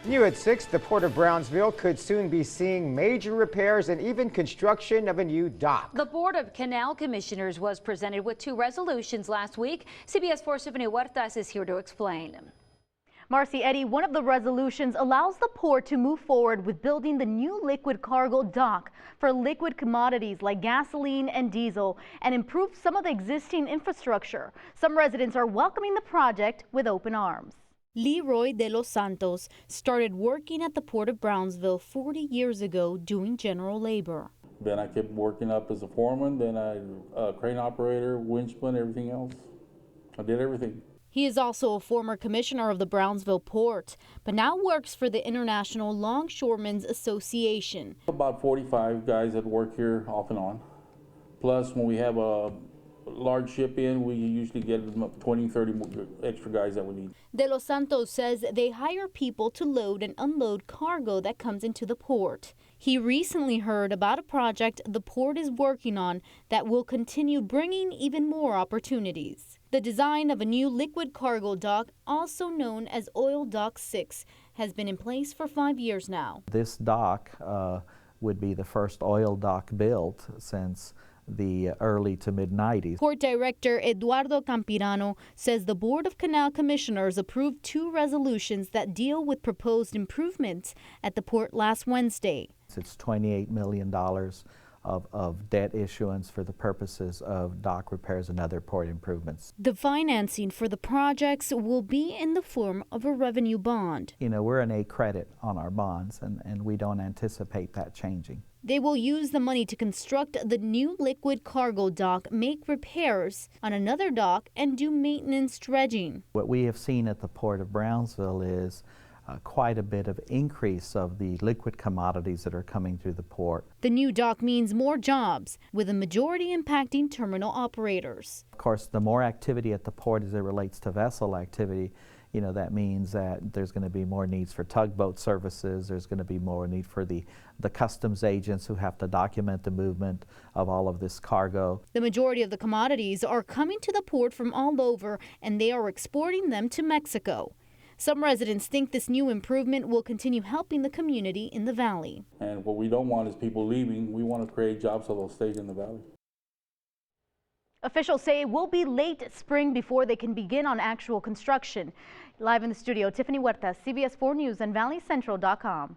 New at 6, the Port of Brownsville could soon be seeing major repairs and even construction of a new dock. The Board of Canal Commissioners was presented with 2 resolutions last week. CBS 4's Tiffany Huertas is here to explain. Marcy, Eddie, one of the resolutions allows the port to move forward with building the new liquid cargo dock for liquid commodities like gasoline and diesel and improve some of the existing infrastructure. Some residents are welcoming the project with open arms. Leroy de los Santos started working at the Port of Brownsville 40 years ago doing general labor. Then I kept working up as a foreman, then I crane operator, winchman, everything else. I did everything. He is also a former commissioner of the Brownsville Port, but now works for the International Longshoremen's Association. About 45 guys that work here off and on. Plus, when we have a large ship in, we usually get 20, 30 more extra guys that we need. De los Santos says they hire people to load and unload cargo that comes into the port. He recently heard about a project the port is working on that will continue bringing even more opportunities. The design of a new liquid cargo dock, also known as Oil Dock 6, has been in place for 5 years now. This dock would be the first oil dock built since the early to mid-90s. Port Director Eduardo Campirano says the Board of Canal Commissioners approved 2 resolutions that deal with proposed improvements at the port last Wednesday. It's $28 million of debt issuance for the purposes of dock repairs and other port improvements. The financing for the projects will be in the form of a revenue bond. You know, we're an A credit on our bonds, and we don't anticipate that changing. They will use the money to construct the new liquid cargo dock, make repairs on another dock, and do maintenance dredging. What we have seen at the Port of Brownsville is quite a bit of increase of the liquid commodities that are coming through the port. The new dock means more jobs, with a majority impacting terminal operators. Of course, the more activity at the port as it relates to vessel activity, you know, that means that there's going to be more needs for tugboat services. There's going to be more need for the customs agents who have to document the movement of all of this cargo. The majority of the commodities are coming to the port from all over, and they are exporting them to Mexico. Some residents think this new improvement will continue helping the community in the valley. And what we don't want is people leaving. We want to create jobs so they'll stay in the valley. Officials say it will be late spring before they can begin on actual construction. Live in the studio, Tiffany Huertas, CBS 4 News and ValleyCentral.com.